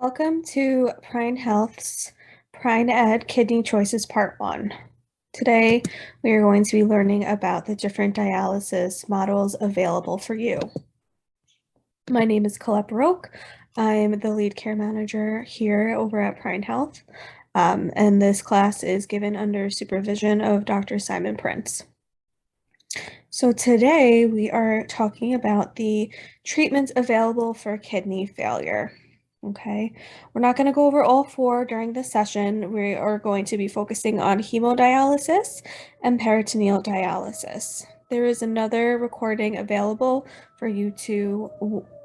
Welcome to Prine Health's PRINEd Kidney Choices Part 1. Today, we are going to be learning about the different dialysis models available for you. My name is Colette Boroch. I'm the lead care manager here over at Prine Health, and this class is given under supervision of Dr. Simon Prince. So today, we are talking about the treatments available for kidney failure. Okay, we're not going to go over all four during this session. We are going to be focusing on hemodialysis and peritoneal dialysis. There is another recording available for you to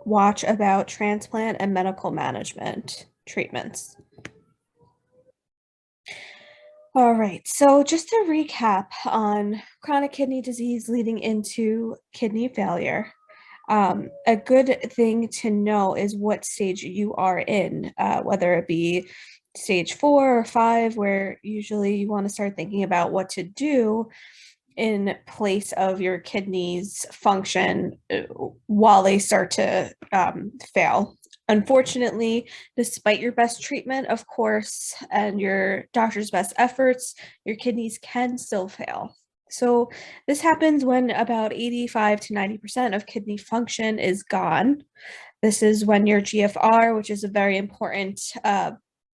watch about transplant and medical management treatments. All right, so just to recap on chronic kidney disease leading into kidney failure. A good thing to know is what stage you are in, whether it be stage 4 or 5, where usually you want to start thinking about what to do in place of your kidneys function while they start to fail. Unfortunately, despite your best treatment, of course, and your doctor's best efforts, your kidneys can still fail. So this happens when about 85 to 90% of kidney function is gone. This is when your GFR, which is a very important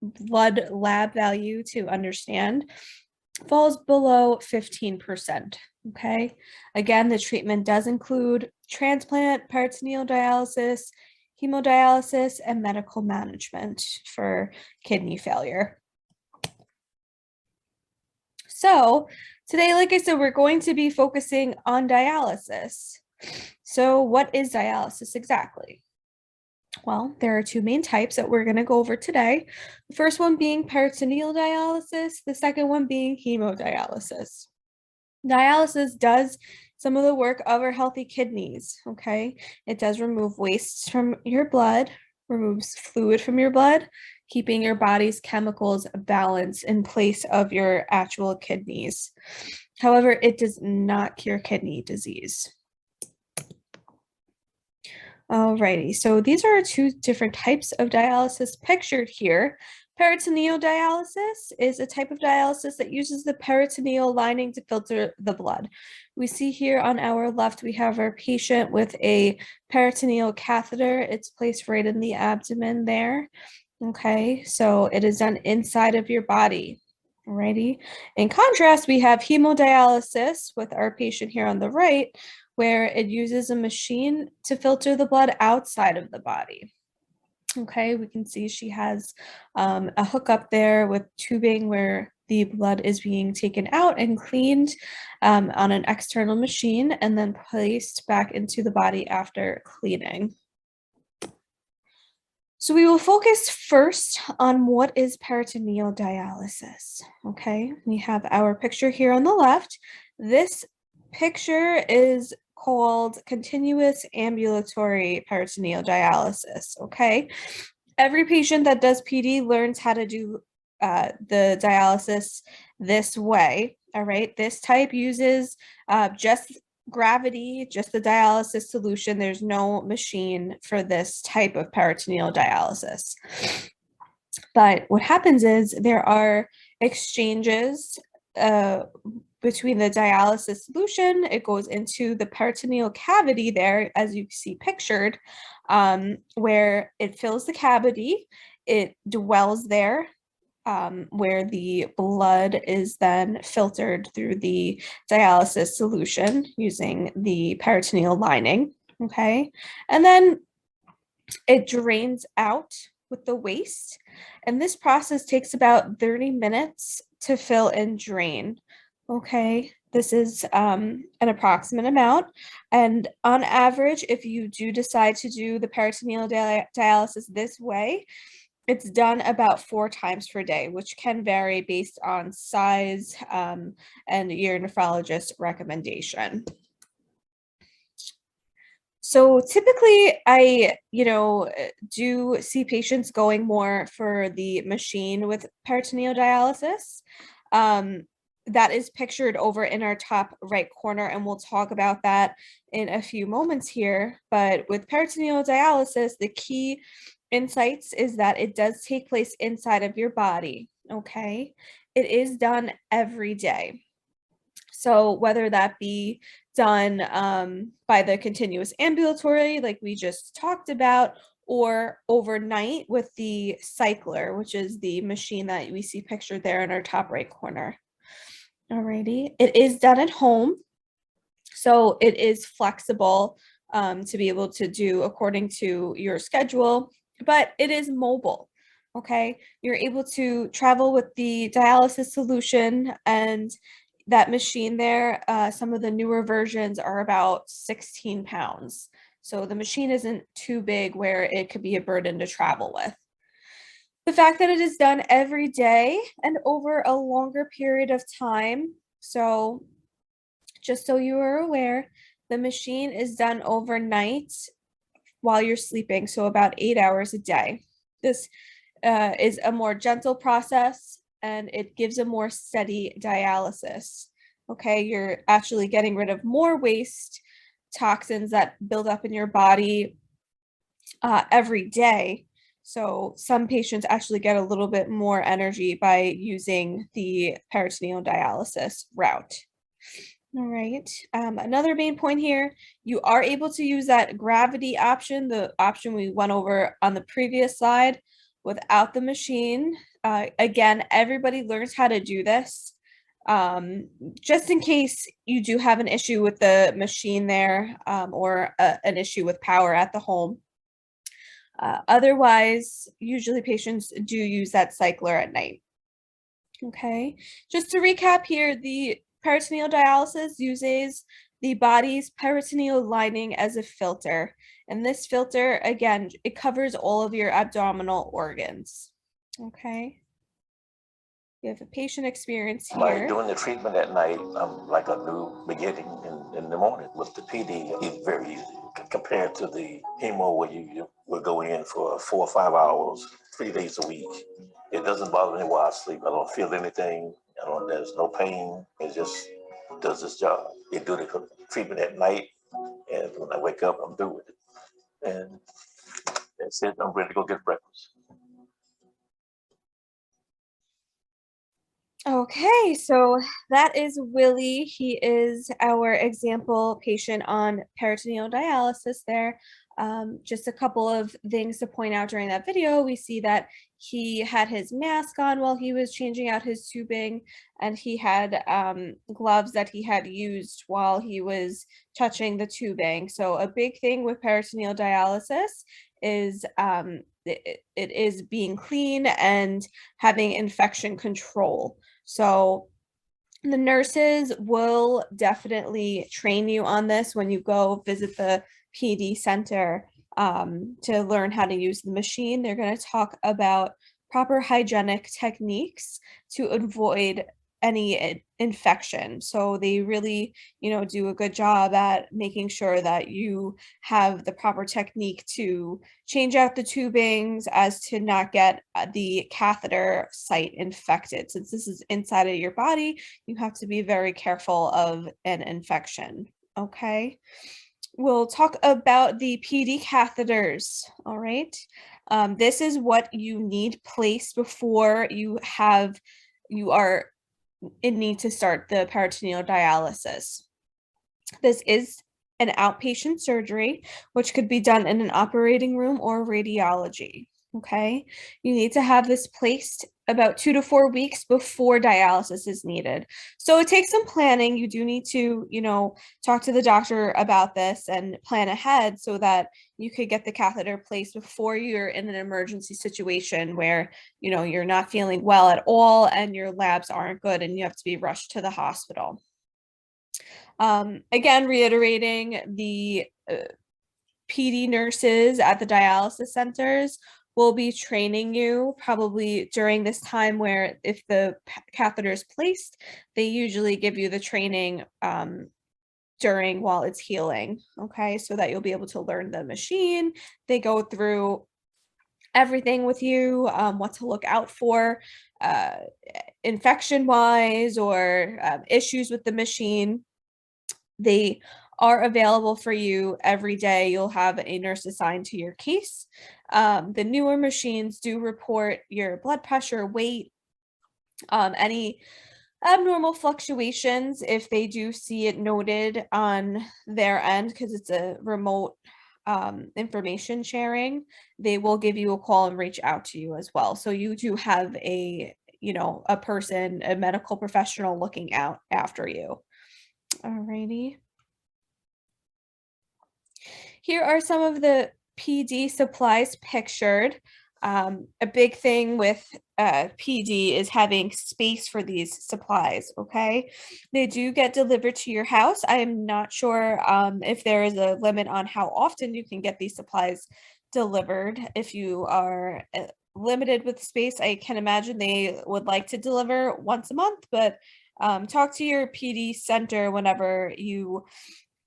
blood lab value to understand, falls below 15%. Okay. Again, the treatment does include transplant, peritoneal dialysis, hemodialysis, and medical management for kidney failure. So today, like I said, we're going to be focusing on dialysis. So what is dialysis exactly? Well, there are two main types that we're going to go over today. The first one being peritoneal dialysis, the second one being hemodialysis. Dialysis does some of the work of our healthy kidneys, okay? It does remove waste from your blood, removes fluid from your blood, keeping your body's chemicals balanced in place of your actual kidneys. However, it does not cure kidney disease. Alrighty, so these are two different types of dialysis pictured here. Peritoneal dialysis is a type of dialysis that uses the peritoneal lining to filter the blood. We see here on our left, we have our patient with a peritoneal catheter. It's placed right in the abdomen there. Okay, so it is done inside of your body. Alrighty. In contrast, we have hemodialysis with our patient here on the right, where it uses a machine to filter the blood outside of the body. Okay, we can see she has a hookup there with tubing where the blood is being taken out and cleaned on an external machine and then placed back into the body after cleaning. So we will focus first on what is peritoneal dialysis. Okay, we have our picture here on the left. This picture is called continuous ambulatory peritoneal dialysis. Okay, every patient that does PD learns how to do the dialysis this way. All right, this type uses just gravity, just the dialysis solution. There's no machine for this type of peritoneal dialysis. But what happens is there are exchanges between the dialysis solution. It goes into the peritoneal cavity there, as you see pictured, where it fills the cavity. It dwells there, where the blood is then filtered through the dialysis solution using the peritoneal lining, okay? And then it drains out with the waste, and this process takes about 30 minutes to fill and drain, okay? This is an approximate amount, and on average, if you do decide to do the peritoneal dialysis this way, it's done about 4 times per day, which can vary based on size and your nephrologist recommendation. So typically I, do see patients going more for the machine with peritoneal dialysis. That is pictured over in our top right corner, and we'll talk about that in a few moments here. But with peritoneal dialysis, the key insights is that it does take place inside of your body, okay? It is done every day. So whether that be done by the continuous ambulatory, like we just talked about, or overnight with the cycler, which is the machine that we see pictured there in our top right corner. Alrighty, it is done at home, so it is flexible to be able to do according to your schedule, but it is mobile. Okay, you're able to travel with the dialysis solution, and that machine there, some of the newer versions are about 16 pounds. So the machine isn't too big where it could be a burden to travel with. The fact that it is done every day and over a longer period of time. So just so you are aware, the machine is done overnight while you're sleeping, so about 8 hours a day. This is a more gentle process, and it gives a more steady dialysis. Okay, you're actually getting rid of more waste toxins that build up in your body every day. So some patients actually get a little bit more energy by using the peritoneal dialysis route. All right. Another main point here, you are able to use that gravity option, the option we went over on the previous slide, without the machine. Again, everybody learns how to do this. Just in case you do have an issue with the machine there, or an issue with power at the home. Otherwise, usually patients do use that cycler at night. Okay, just to recap here, the peritoneal dialysis uses the body's peritoneal lining as a filter. And this filter, again, it covers all of your abdominal organs. Okay. You have a patient experience here. By doing the treatment at night, I'm like a new beginning in the morning. With the PD, it's very easy compared to the hemo where you will go in for 4 or 5 hours, 3 days a week. It doesn't bother me while I sleep. I don't feel anything. There's no pain. It just does its job. They do the treatment at night, and when I wake up, I'm through with it. And that's it. I'm ready to go get breakfast. Okay, so that is Willie. He is our example patient on peritoneal dialysis there. Just a couple of things to point out during that video. We see that he had his mask on while he was changing out his tubing, and he had gloves that he had used while he was touching the tubing. So a big thing with peritoneal dialysis is it is being clean and having infection control. So the nurses will definitely train you on this when you go visit the PD center to learn how to use the machine. They're going to talk about proper hygienic techniques to avoid any infection. So they really, do a good job at making sure that you have the proper technique to change out the tubings as to not get the catheter site infected. Since this is inside of your body, you have to be very careful of an infection. Okay. We'll talk about the PD catheters. All right. This is what you need placed before you are in need to start the peritoneal dialysis. This is an outpatient surgery, which could be done in an operating room or radiology. Okay, you need to have this placed about 2 to 4 weeks before dialysis is needed. So it takes some planning. You do need to, talk to the doctor about this and plan ahead so that you could get the catheter placed before you're in an emergency situation where, you're not feeling well at all and your labs aren't good and you have to be rushed to the hospital. Again, reiterating, the PD nurses at the dialysis centers will be training you probably during this time where if the catheter is placed, they usually give you the training during while it's healing, okay, so that you'll be able to learn the machine. They go through everything with you, what to look out for infection wise or issues with the machine. They are available for you every day. You'll have a nurse assigned to your case. The newer machines do report your blood pressure, weight, any abnormal fluctuations. If they do see it noted on their end, because it's a remote information sharing, they will give you a call and reach out to you as well. So you do have a person, a medical professional looking out after you. Alrighty. Here are some of the PD supplies pictured. A big thing with PD is having space for these supplies, okay? They do get delivered to your house. I am not sure if there is a limit on how often you can get these supplies delivered. If you are limited with space, I can imagine they would like to deliver once a month, but talk to your PD center whenever you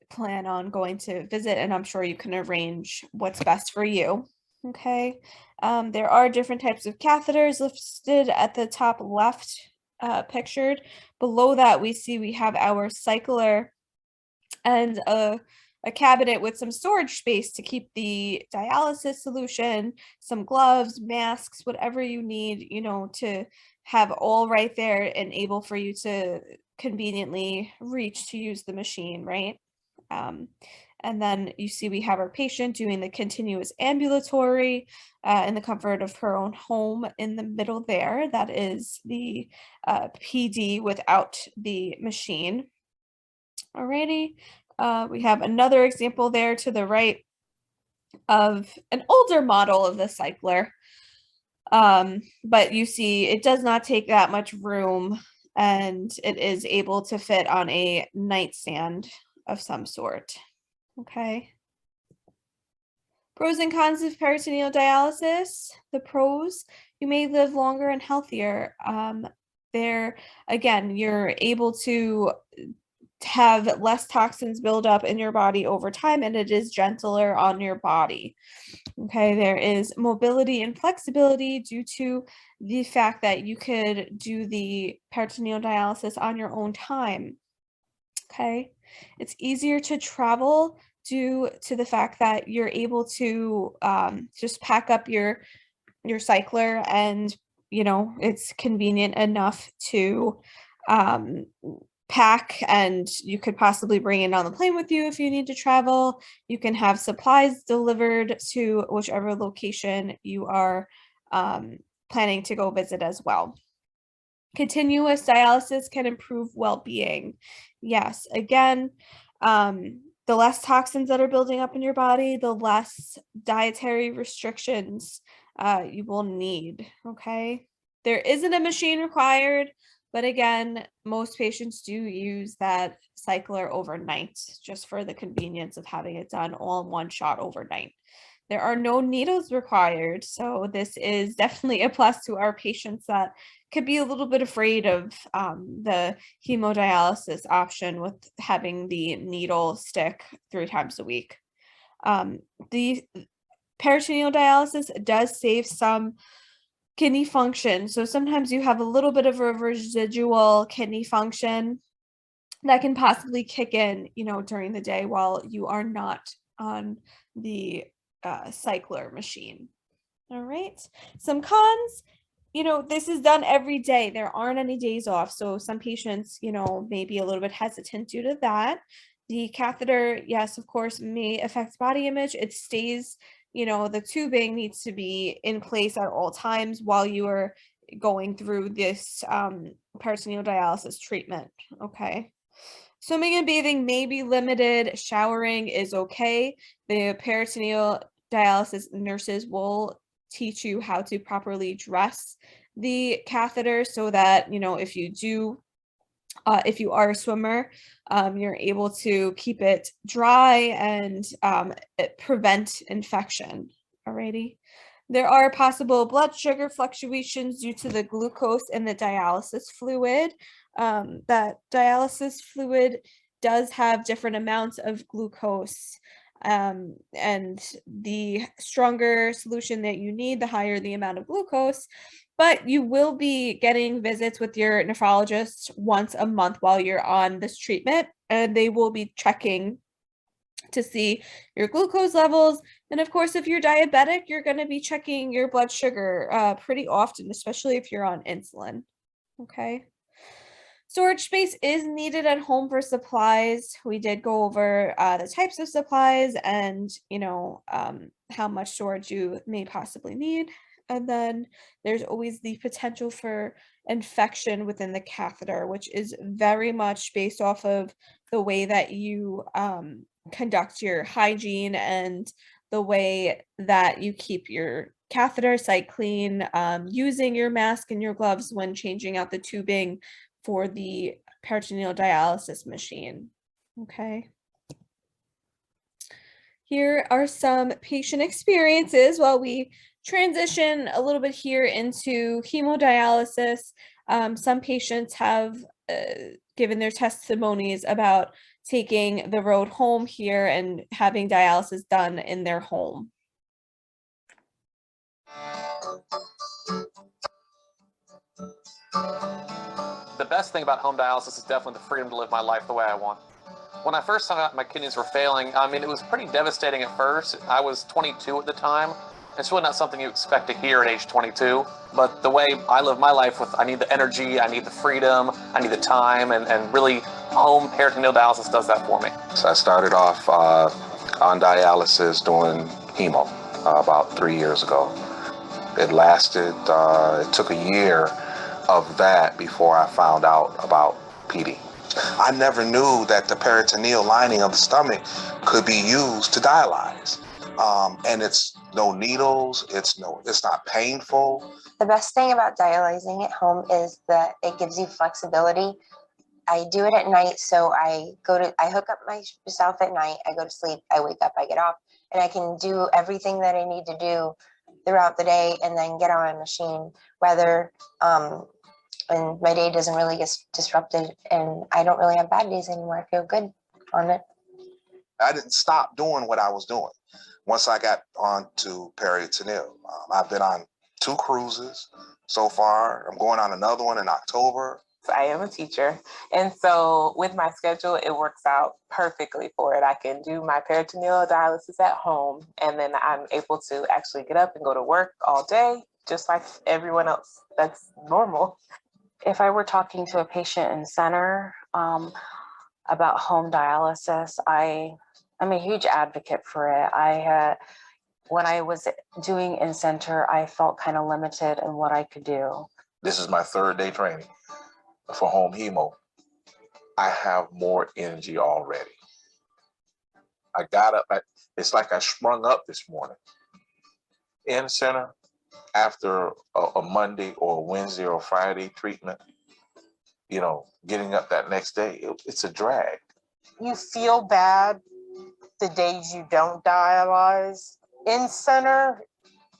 plan on going to visit, and I'm sure you can arrange what's best for you. Okay. There are different types of catheters listed at the top left pictured. Below that, we have our cycler and a cabinet with some storage space to keep the dialysis solution, some gloves, masks, whatever you need, to have all right there and able for you to conveniently reach to use the machine, right? And then you see we have our patient doing the continuous ambulatory in the comfort of her own home in the middle there. That is the PD without the machine. Alrighty, we have another example there to the right of an older model of the cycler. But you see it does not take that much room, and it is able to fit on a nightstand of some sort. Okay. Pros and cons of peritoneal dialysis. The pros, you may live longer and healthier. Again, you're able to have less toxins build up in your body over time, and it is gentler on your body. Okay, there is mobility and flexibility due to the fact that you could do the peritoneal dialysis on your own time. Okay, it's easier to travel due to the fact that you're able to just pack up your cycler, and it's convenient enough to pack, and you could possibly bring it on the plane with you if you need to travel. You can have supplies delivered to whichever location you are planning to go visit as well. Continuous dialysis can improve well-being. Yes, again, the less toxins that are building up in your body, the less dietary restrictions you will need, okay? There isn't a machine required, but again, most patients do use that cycler overnight just for the convenience of having it done all in one shot overnight. There are no needles required, so this is definitely a plus to our patients that could be a little bit afraid of the hemodialysis option with having the needle stick 3 times a week. The peritoneal dialysis does save some kidney function. So sometimes you have a little bit of a residual kidney function that can possibly kick in, during the day while you are not on the cycler machine. All right. Some cons, this is done every day. There aren't any days off. So some patients, may be a little bit hesitant due to that. The catheter, yes, of course, may affect body image. It stays, the tubing needs to be in place at all times while you are going through this peritoneal dialysis treatment. Okay. Swimming and bathing may be limited. Showering is okay. The peritoneal dialysis nurses will teach you how to properly dress the catheter so that, if you are a swimmer, you're able to keep it dry and prevent infection. Alrighty. There are possible blood sugar fluctuations due to the glucose in the dialysis fluid. That dialysis fluid does have different amounts of glucose, and the stronger solution that you need, the higher the amount of glucose. But you will be getting visits with your nephrologist once a month while you're on this treatment, and they will be checking to see your glucose levels. And of course, if you're diabetic, you're going to be checking your blood sugar pretty often, especially if you're on insulin. Okay. Storage space is needed at home for supplies. We did go over the types of supplies and, how much storage you may possibly need. And then there's always the potential for infection within the catheter, which is very much based off of the way that you conduct your hygiene and the way that you keep your catheter site clean, using your mask and your gloves when changing out the tubing for the peritoneal dialysis machine. Okay. Here are some patient experiences while we transition a little bit here into hemodialysis. Some patients have given their testimonies about taking the road home here and having dialysis done in their home. The best thing about home dialysis is definitely the freedom to live my life the way I want. When I first found out my kidneys were failing, it was pretty devastating at first. I was 22 at the time. It's really not something you expect to hear at age 22, but the way I live my life with, I need the energy, I need the freedom, I need the time, and really home peritoneal dialysis does that for me. So I started off on dialysis doing hemo about 3 years ago. It lasted, it took a year of that before I found out about PD. I never knew that the peritoneal lining of the stomach could be used to dialyze. And it's no needles, it's not painful. The best thing about dialyzing at home is that it gives you flexibility. I do it at night, so I hook up myself at night, I go to sleep, I wake up, I get off, and I can do everything that I need to do throughout the day and then get on my machine, and my day doesn't really get disrupted, and I don't really have bad days anymore. I feel good on it. I didn't stop doing what I was doing once I got onto peritoneal. I've been on 2 cruises so far. I'm going on another one in October. I am a teacher, and so with my schedule, it works out perfectly for it. I can do my peritoneal dialysis at home, and then I'm able to actually get up and go to work all day, just like everyone else. That's normal. If I were talking to a patient in center about home dialysis, I'm a huge advocate for it. When I was doing in center, I felt kind of limited in what I could do. This is my 3rd day training for home hemo. I have more energy already. I got up, it's like I sprung up this morning. In center, after a Monday or a Wednesday or Friday treatment, getting up that next day, it's a drag. You feel bad the days you don't dialyze in center,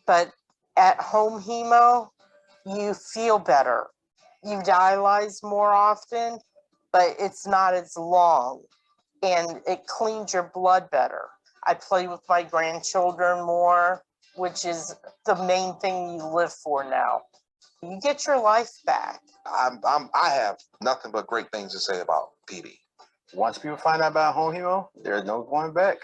but at home hemo, you feel better. You dialyze more often, but it's not as long, and it cleans your blood better. I play with my grandchildren more, which is the main thing you live for now. You get your life back. I have nothing but great things to say about PD. Once people find out about home hemo, there's no going back.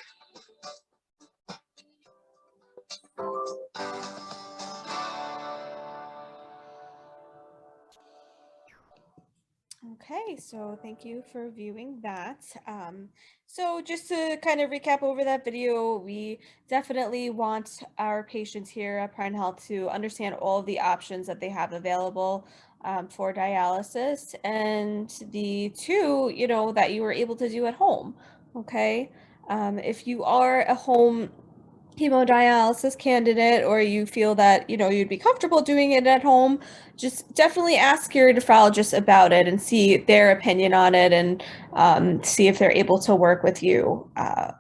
Okay, so thank you for viewing that. So just to kind of recap over that video, we definitely want our patients here at PRINEd Health to understand all of the options that they have available for dialysis, and the 2, that you were able to do at home. Okay, if you are a home hemodialysis candidate, or you feel that you'd be comfortable doing it at home, just definitely ask your nephrologist about it and see their opinion on it, and see if they're able to work with you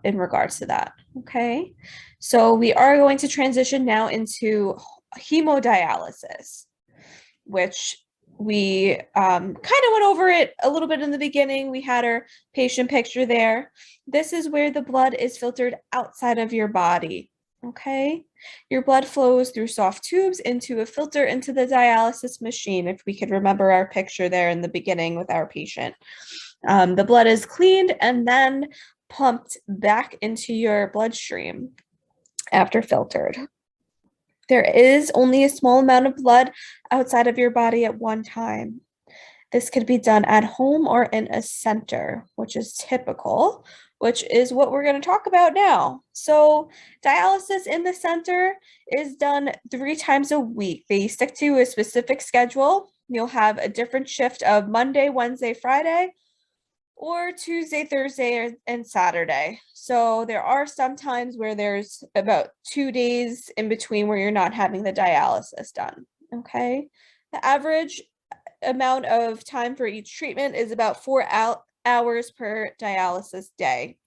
in regards to that. Okay, so we are going to transition now into hemodialysis, which we kind of went over it a little bit in the beginning. We had our patient picture there. This is where the blood is filtered outside of your body. Okay, your blood flows through soft tubes into a filter into the dialysis machine, if we could remember our picture there in the beginning with our patient. The blood is cleaned and then pumped back into your bloodstream after filtered. There is only a small amount of blood outside of your body at one time. This could be done at home or in a center, which is typical, which is what we're going to talk about now. So dialysis in the center is done 3 times a week. They stick to a specific schedule. You'll have a different shift of Monday, Wednesday, Friday, or Tuesday, Thursday, and Saturday. So there are some times where there's about 2 days in between where you're not having the dialysis done, okay? The average amount of time for each treatment is about 4 hours per dialysis day.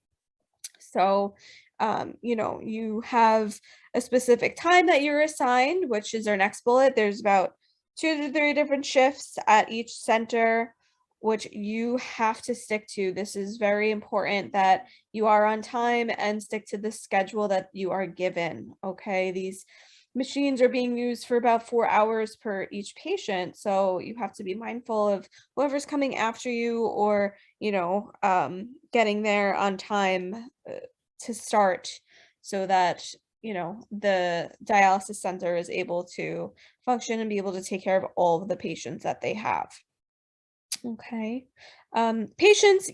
So, you have a specific time that you're assigned, which is our next bullet. There's about 2 to 3 different shifts at each center, which you have to stick to. This is very important that you are on time and stick to the schedule that you are given, okay? These machines are being used for about 4 hours per each patient, so you have to be mindful of whoever's coming after you, or getting there on time to start, so that the dialysis center is able to function and be able to take care of all of the patients that they have. Okay. Patients,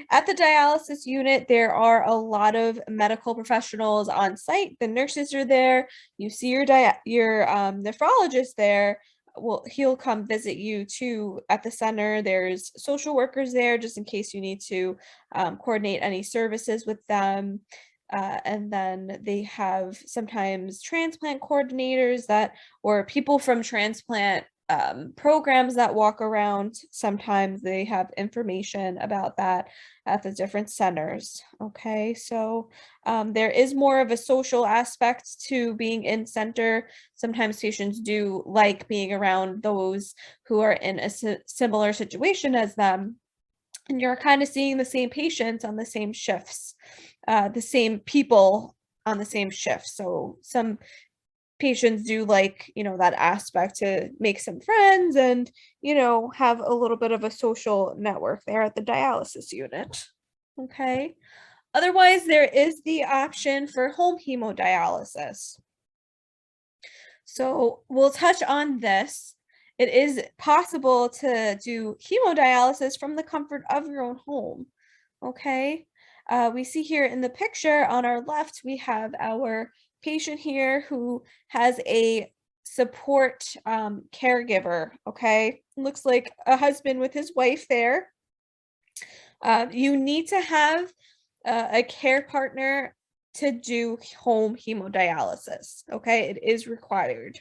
at the dialysis unit, there are a lot of medical professionals on site. The nurses are there. You see your nephrologist there. Well, he'll come visit you too at the center. There's social workers there just in case you need to coordinate any services with them. And then they have sometimes transplant coordinators or people from transplant programs that walk around. Sometimes they have information about that at the different centers. Okay, so there is more of a social aspect to being in center. Sometimes patients do like being around those who are in a similar situation as them, and you're kind of seeing the same patients on the same shifts, the same people on the same shift. So some patients do like, that aspect to make some friends and, have a little bit of a social network there at the dialysis unit. Okay. Otherwise, there is the option for home hemodialysis. So we'll touch on this. It is possible to do hemodialysis from the comfort of your own home. Okay. We see here in the picture on our left, we have our patient here who has a support caregiver. Okay, looks like a husband with his wife there. You need to have a care partner to do home hemodialysis. Okay, it is required.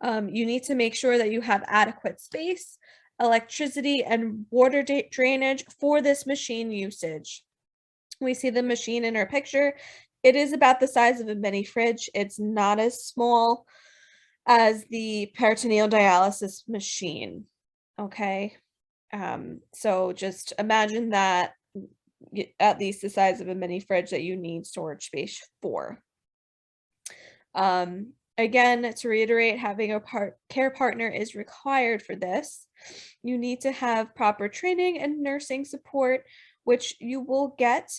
You need to make sure that you have adequate space, electricity, and water drainage for this machine usage. We see the machine in our picture. It is about the size of a mini fridge. It's not as small as the peritoneal dialysis machine. Okay. So just imagine that at least the size of a mini fridge that you need storage space for. Again, to reiterate, having a care partner is required for this. You need to have proper training and nursing support, which you will get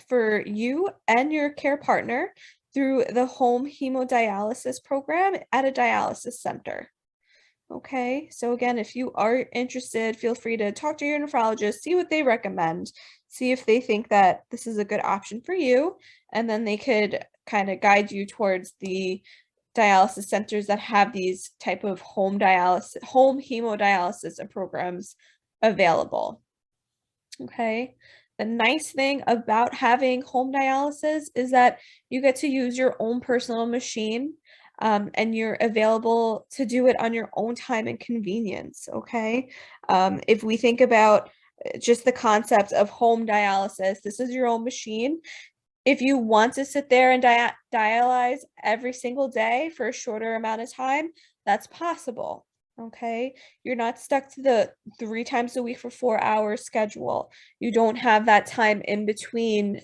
for you and your care partner through the home hemodialysis program at a dialysis center. Okay, so again, if you are interested, feel free to talk to your nephrologist, see what they recommend, see if they think that this is a good option for you, and then they could kind of guide you towards the dialysis centers that have these type of home hemodialysis programs available. Okay. The nice thing about having home dialysis is that you get to use your own personal machine, and you're available to do it on your own time and convenience. Okay. If we think about just the concept of home dialysis, this is your own machine. If you want to sit there and dialyze every single day for a shorter amount of time, that's possible. Okay, you're not stuck to the 3 times a week for 4 hours schedule. You don't have that time in between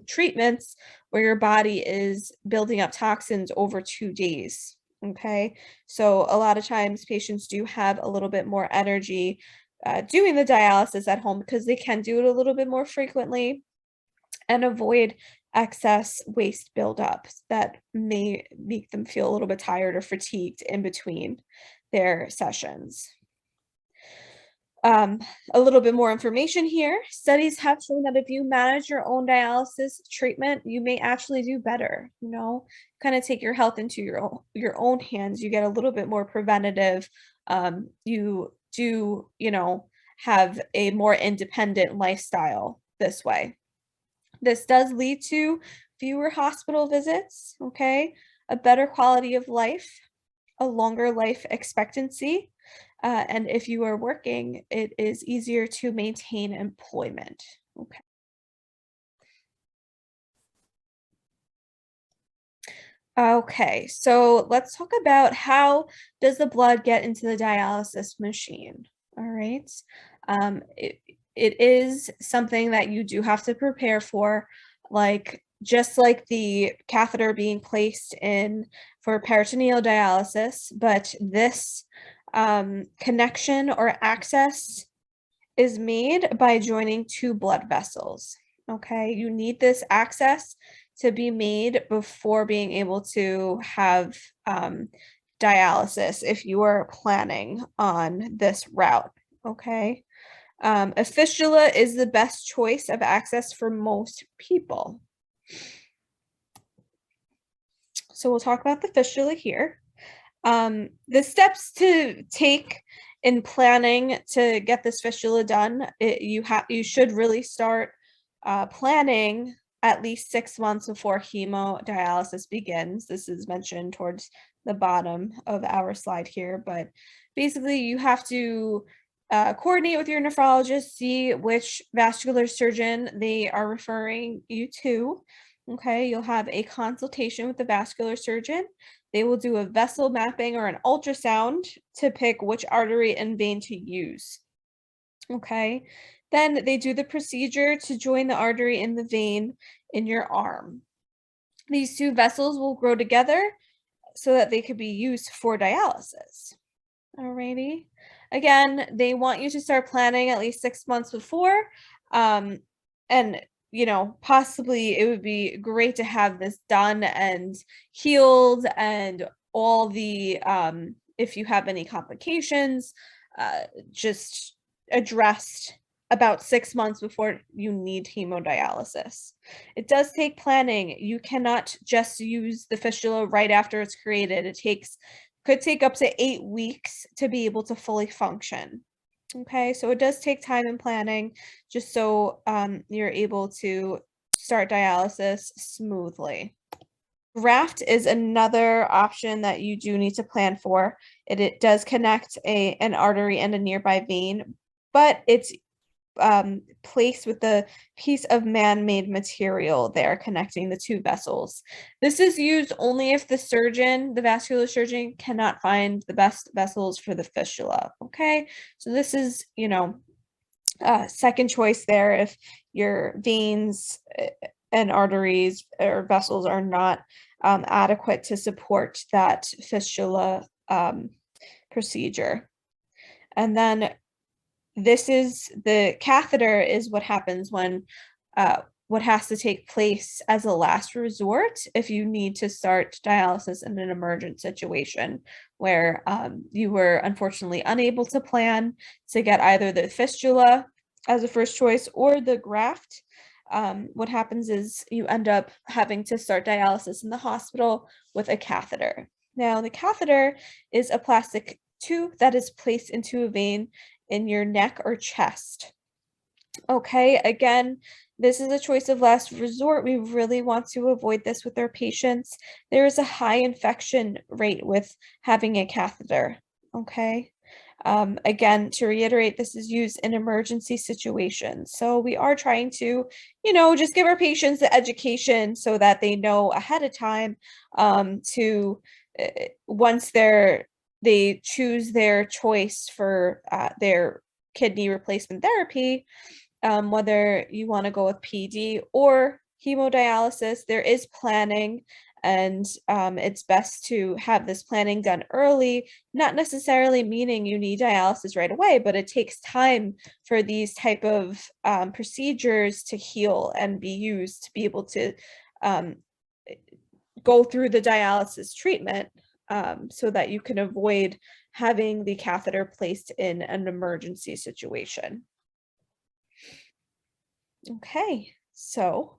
treatments where your body is building up toxins over 2 days. Okay, so a lot of times patients do have a little bit more energy doing the dialysis at home, because they can do it a little bit more frequently and avoid excess waste buildup that may make them feel a little bit tired or fatigued in between their sessions. A little bit more information here. Studies have shown that if you manage your own dialysis treatment, you may actually do better, kind of take your health into your own hands. You get a little bit more preventative. You do, have a more independent lifestyle this way. This does lead to fewer hospital visits, okay? A better quality of life, a longer life expectancy. And if you are working, it is easier to maintain employment. Okay. Okay, so let's talk about how does the blood get into the dialysis machine. All right. It is something that you do have to prepare for, just like the catheter being placed in for peritoneal dialysis, but this connection or access is made by joining two blood vessels. Okay, you need this access to be made before being able to have dialysis if you are planning on this route. Okay, a fistula is the best choice of access for most people. So we'll talk about the fistula here. The steps to take in planning to get this fistula done, you should really start planning at least 6 months before hemodialysis begins. This is mentioned towards the bottom of our slide here, but basically you have to coordinate with your nephrologist, see which vascular surgeon they are referring you to. Okay, you'll have a consultation with the vascular surgeon. They will do a vessel mapping or an ultrasound to pick which artery and vein to use. Okay, then they do the procedure to join the artery and the vein in your arm. These two vessels will grow together so that they could be used for dialysis. Alrighty. Again, they want you to start planning at least 6 months before. And possibly it would be great to have this done and healed and all the, if you have any complications, just addressed about 6 months before you need hemodialysis. It does take planning. You cannot just use the fistula right after it's created. Could take up to 8 weeks to be able to fully function. Okay, so it does take time and planning just so you're able to start dialysis smoothly. Graft is another option that you do need to plan for. It does connect an artery and a nearby vein, but it's placed with the piece of man-made material there connecting the two vessels. This is used only if the vascular surgeon, cannot find the best vessels for the fistula. Okay, so this is, second choice there if your veins and arteries or vessels are not adequate to support that fistula procedure. And then the catheter is what happens when what has to take place as a last resort if you need to start dialysis in an emergent situation where you were unfortunately unable to plan to get either the fistula as a first choice or the graft. What happens is you end up having to start dialysis in the hospital with a catheter. Now, the catheter is a plastic tube that is placed into a vein in your neck or chest. Okay, again, this is a choice of last resort. We really want to avoid this with our patients. There is a high infection rate with having a catheter. Okay, again, to reiterate, this is used in emergency situations. So we are trying to, just give our patients the education so that they know ahead of time once they choose their choice for their kidney replacement therapy, whether you want to go with PD or hemodialysis, there is planning And it's best to have this planning done early, not necessarily meaning you need dialysis right away, but it takes time for these type of procedures to heal and be used to be able to go through the dialysis treatment, so that you can avoid having the catheter placed in an emergency situation. Okay, so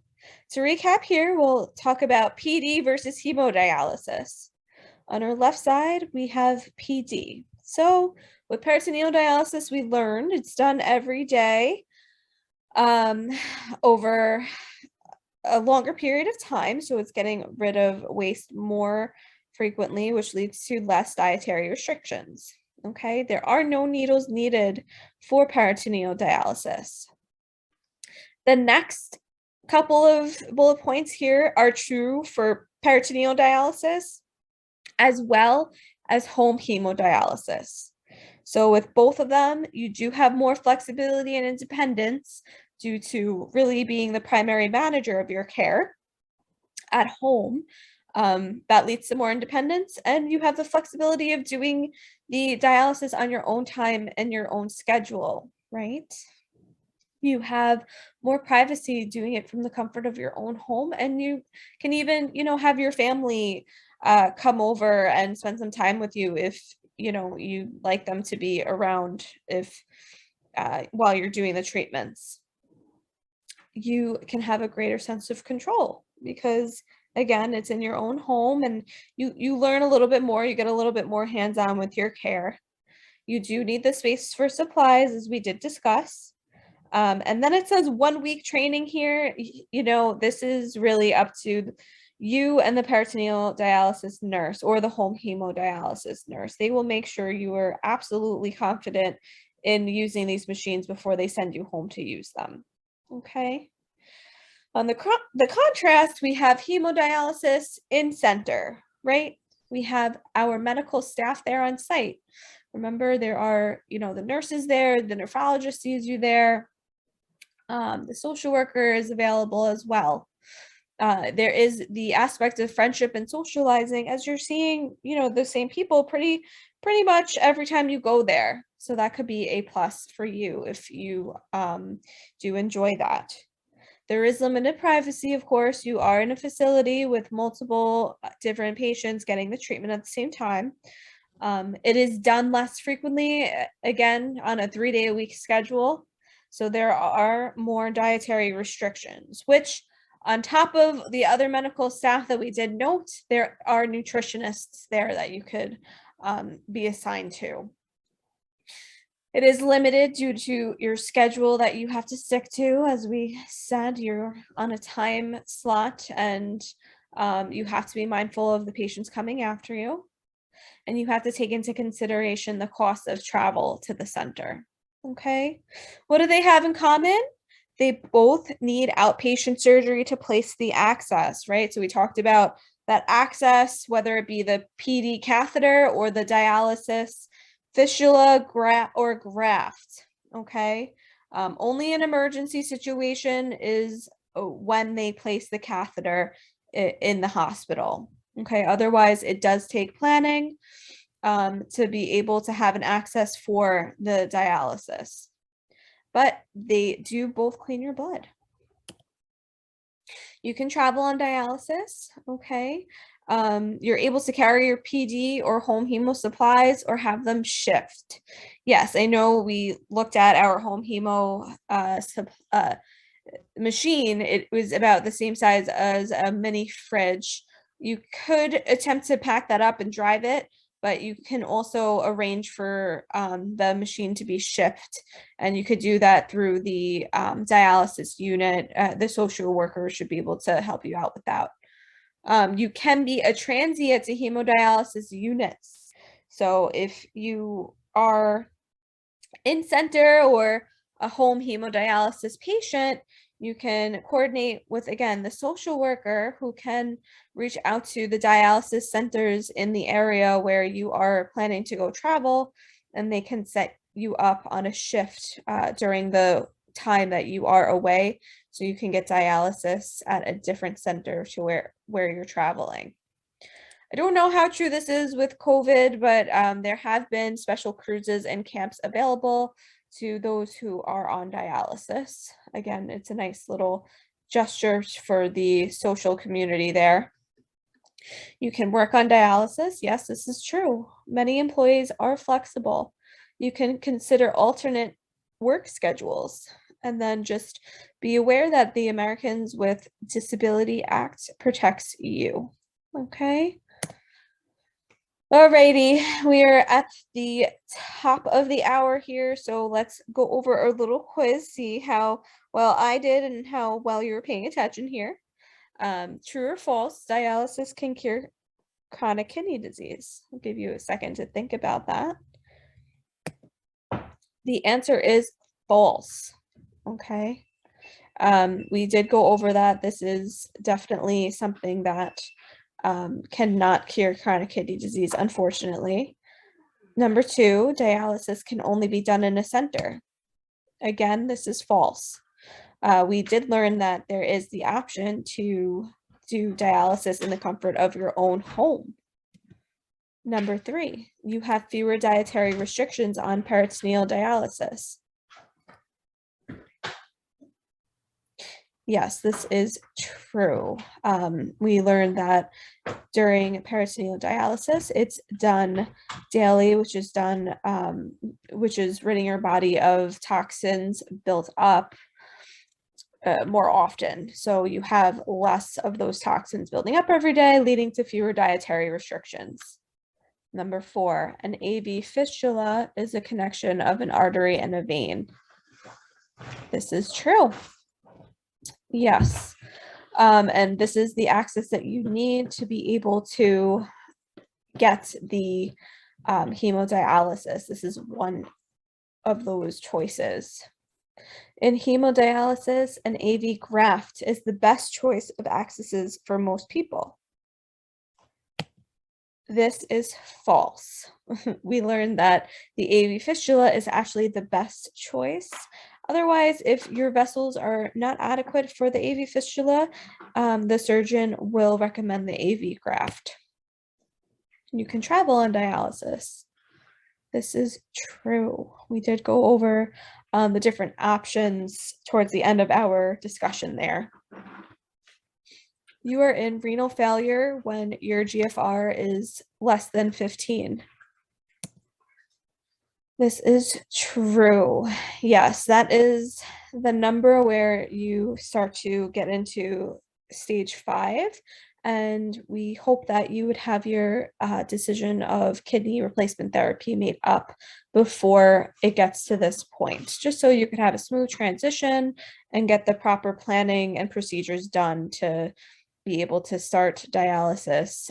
to recap here, we'll talk about PD versus hemodialysis. On our left side, we have PD. So with peritoneal dialysis, we learned it's done every day over a longer period of time. So it's getting rid of waste more frequently, which leads to less dietary restrictions. Okay, there are no needles needed for peritoneal dialysis. The next couple of bullet points here are true for peritoneal dialysis as well as home hemodialysis. So with both of them, you do have more flexibility and independence due to really being the primary manager of your care at home. That leads to more independence, and you have the flexibility of doing the dialysis on your own time and your own schedule, right? You have more privacy doing it from the comfort of your own home, and you can even, have your family come over and spend some time with you if, you like them to be around if while you're doing the treatments. You can have a greater sense of control because, again, it's in your own home, and you learn a little bit more, you get a little bit more hands-on with your care. You do need the space for supplies, as we did discuss. And then it says 1 week training here. This is really up to you and the peritoneal dialysis nurse or the home hemodialysis nurse. They will make sure you are absolutely confident in using these machines before they send you home to use them. Okay. On the contrast, we have hemodialysis in center, right? We have our medical staff there on site. Remember, there are, the nurses there, the nephrologist sees you there. The social worker is available as well. There is the aspect of friendship and socializing, as you're seeing, the same people pretty much every time you go there. So that could be a plus for you if you do enjoy that. There is limited privacy, of course. You are in a facility with multiple different patients getting the treatment at the same time. It is done less frequently, again, on a 3-day-a-week schedule. So there are more dietary restrictions, which on top of the other medical staff that we did note, there are nutritionists there that you could be assigned to. It is limited due to your schedule that you have to stick to. As we said, you're on a time slot, and you have to be mindful of the patients coming after you. And you have to take into consideration the cost of travel to the center. Okay, what do they have in common? They both need outpatient surgery to place the access, right? So we talked about that access, whether it be the PD catheter or the dialysis fistula or graft. Okay, only an emergency situation is when they place the catheter in the hospital. Okay, otherwise it does take planning to be able to have an access for the dialysis. But they do both clean your blood. You can travel on dialysis, okay? You're able to carry your PD or home hemo supplies or have them shipped. Yes, I know we looked at our home hemo machine. It was about the same size as a mini fridge. You could attempt to pack that up and drive it, but you can also arrange for the machine to be shipped, and you could do that through the dialysis unit. The social worker should be able to help you out with that. You can be a transient to hemodialysis units. So if you are in center or a home hemodialysis patient, you can coordinate with, again, the social worker who can reach out to the dialysis centers in the area where you are planning to go travel, and they can set you up on a shift during the time that you are away, so you can get dialysis at a different center to where you're traveling. I don't know how true this is with COVID, but there have been special cruises and camps available to those who are on dialysis. Again, it's a nice little gesture for the social community there. You can work on dialysis. Yes, this is true. Many employees are flexible. You can consider alternate work schedules, and then just be aware that the Americans with Disability Act protects you. Okay. Alrighty, we are at the top of the hour here, so let's go over our little quiz, see how well I did and how well you were paying attention here. True or false, dialysis can cure chronic kidney disease? I'll give you a second to think about that. The answer is false. Okay. We did go over that. This is definitely something that cannot cure chronic kidney disease, unfortunately. Number 2, dialysis can only be done in a center. Again, this is false. We did learn that there is the option to do dialysis in the comfort of your own home. Number 3, you have fewer dietary restrictions on peritoneal dialysis. Yes, this is true. We learned that during peritoneal dialysis, it's done daily, which is done, which is ridding your body of toxins built up more often. So you have less of those toxins building up every day, leading to fewer dietary restrictions. Number 4, an AV fistula is a connection of an artery and a vein. This is true. Yes. And this is the access that you need to be able to get the hemodialysis. This is one of those choices. In hemodialysis, an AV graft is the best choice of accesses for most people. This is false. We learned that the AV fistula is actually the best choice. Otherwise, if your vessels are not adequate for the AV fistula, the surgeon will recommend the AV graft. You can travel on dialysis. This is true. We did go over the different options towards the end of our discussion there. You are in renal failure when your GFR is less than 15. This is true. Yes, that is the number where you start to get into stage 5. And we hope that you would have your decision of kidney replacement therapy made up before it gets to this point, just so you could have a smooth transition and get the proper planning and procedures done to be able to start dialysis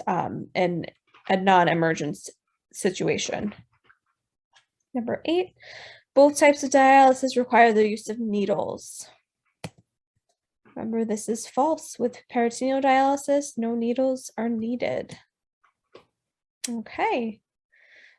in a non-emergent situation. Number 8, both types of dialysis require the use of needles. Remember, this is false. With peritoneal dialysis, no needles are needed. Okay,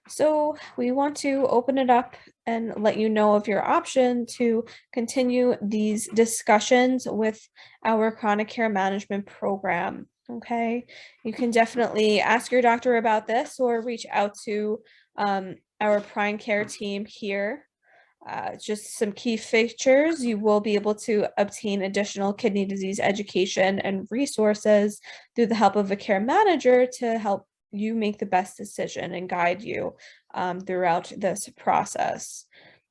so we want to open it up and let you know of your option to continue these discussions with our chronic care management program. Okay, you can definitely ask your doctor about this or reach out to our PRINEd care team here. Just some key features: you will be able to obtain additional kidney disease education and resources through the help of a care manager to help you make the best decision and guide you throughout this process.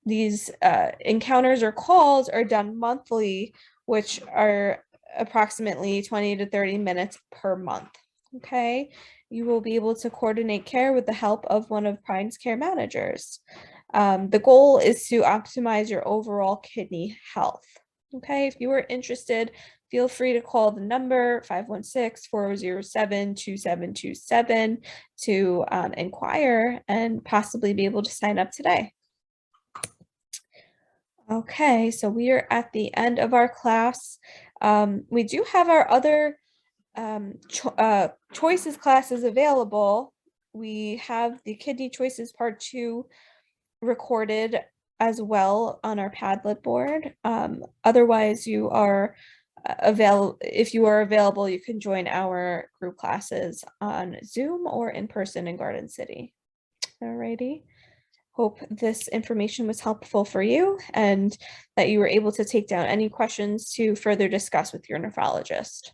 These encounters or calls are done monthly, which are approximately 20 to 30 minutes per month. Okay, you will be able to coordinate care with the help of one of PRINEd's care managers. The goal is to optimize your overall kidney health. Okay, if you are interested, feel free to call the number 516-407-2727 to inquire and possibly be able to sign up today. Okay, so we are at the end of our class. We do have our other choices classes available. We have the Kidney Choices Part 2 recorded as well on our Padlet board. Otherwise, you are if you are available, you can join our group classes on Zoom or in person in Garden City. Alrighty. Hope this information was helpful for you and that you were able to take down any questions to further discuss with your nephrologist.